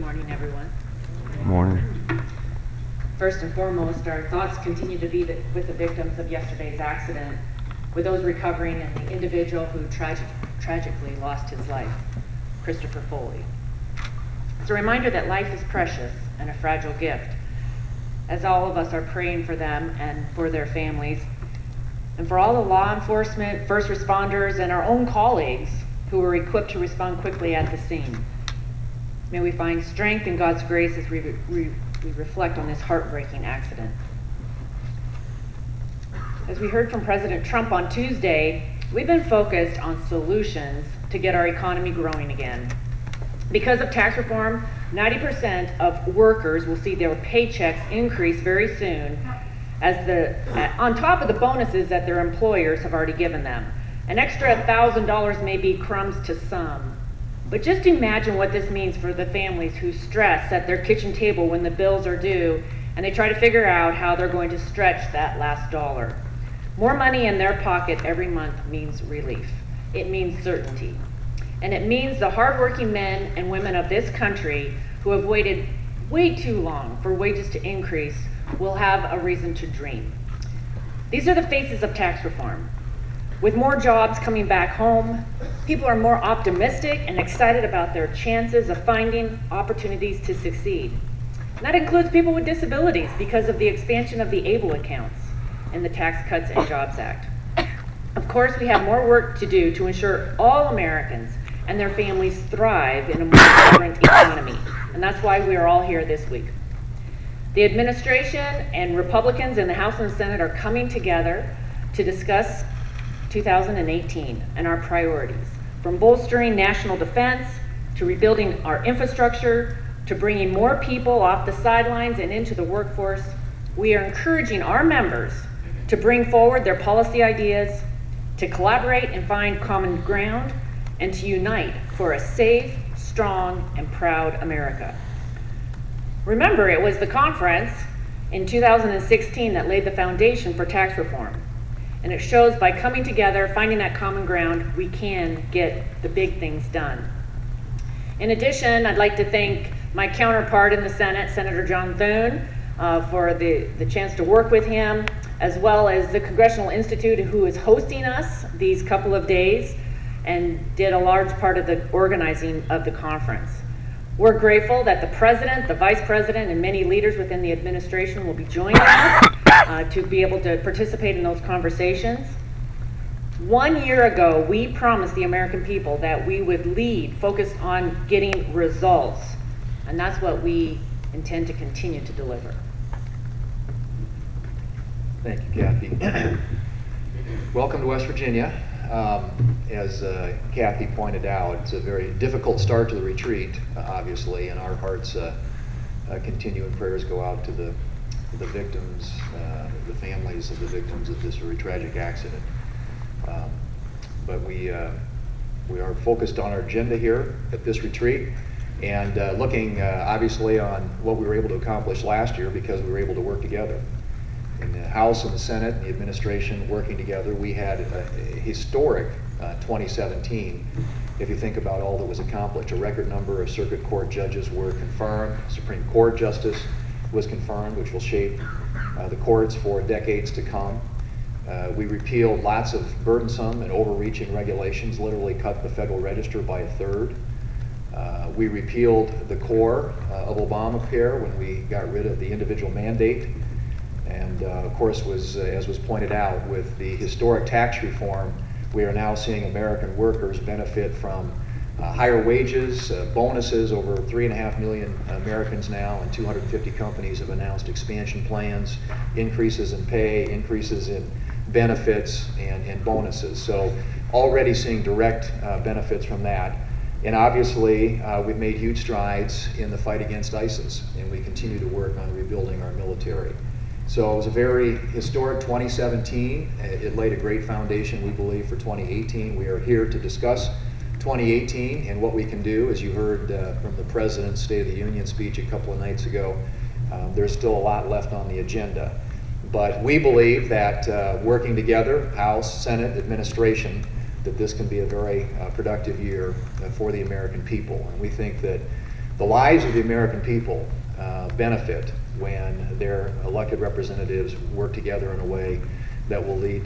morning, everyone. Morning. First and foremost, our thoughts continue to be with the victims of yesterday's accident, with those recovering and the individual who tragically lost his life, Christopher Foley. It's a reminder that life is precious and a fragile gift, as all of us are praying for them and for their families, and for all the law enforcement, first responders, and our own colleagues who were equipped to respond quickly at the scene. May we find strength in God's grace as we reflect on this heartbreaking accident. As we heard from President Trump on Tuesday, we've been focused on solutions to get our economy growing again. Because of tax reform, 90% of workers will see their paychecks increase very soon, on top of the bonuses that their employers have already given them. An extra $1,000 may be crumbs to some. But just imagine what this means for the families who stress at their kitchen table when the bills are due and they try to figure out how they're going to stretch that last dollar. More money in their pocket every month means relief. It means certainty. And it means the hardworking men and women of this country who have waited way too long for wages to increase will have a reason to dream. These are the faces of tax reform. With more jobs coming back home, people are more optimistic and excited about their chances of finding opportunities to succeed. And that includes people with disabilities because of the expansion of the ABLE accounts in the Tax Cuts and Jobs Act. Of course, we have more work to do to ensure all Americans and their families thrive in a more vibrant economy. And that's why we are all here this week. The administration and Republicans in the House and Senate are coming together to discuss 2018 and our priorities, from bolstering national defense to rebuilding our infrastructure to bringing more people off the sidelines and into the workforce. We are encouraging our members to bring forward their policy ideas, to collaborate and find common ground, and to unite for a safe, strong, and proud America. Remember, it was the conference in 2016 that laid the foundation for tax reform. And it shows by coming together, finding that common ground, we can get the big things done. In addition, I'd like to thank my counterpart in the Senate, Senator John Thune, for the chance to work with him, as well as the Congressional Institute, who is hosting us these couple of days and did a large part of the organizing of the conference. We're grateful that the President, the Vice President, and many leaders within the administration will be joining us to be able to participate in those conversations. 1 year ago, we promised the American people that we would lead focused on getting results, and that's what we intend to continue to deliver. Thank you, Kathy. Welcome to West Virginia. As Kathy pointed out, it's a very difficult start to the retreat, obviously, and our hearts continue and prayers go out to the victims, the families of the victims of this very tragic accident. But we are focused on our agenda here at this retreat and looking obviously on what we were able to accomplish last year because we were able to work together. In the House and the Senate and the administration working together, we had a historic 2017. If you think about all that was accomplished, a record number of circuit court judges were confirmed, Supreme Court justice was confirmed, which will shape the courts for decades to come. We repealed lots of burdensome and overreaching regulations, literally cut the Federal Register by a third. We repealed the core of Obamacare when we got rid of the individual mandate. And of course, as was pointed out, with the historic tax reform, we are now seeing American workers benefit from higher wages, bonuses. Over 3.5 million Americans now, and 250 companies have announced expansion plans, increases in pay, increases in benefits, and bonuses. So already seeing direct benefits from that. And obviously, we've made huge strides in the fight against ISIS, and we continue to work on rebuilding our military. So it was a very historic 2017. It laid a great foundation, we believe, for 2018. We are here to discuss 2018 and what we can do. As you heard from the President's State of the Union speech a couple of nights ago, there's still a lot left on the agenda. But we believe that working together, House, Senate, administration, that this can be a very productive year for the American people. And we think that The lives of the American people benefit when their elected representatives work together in a way that will lead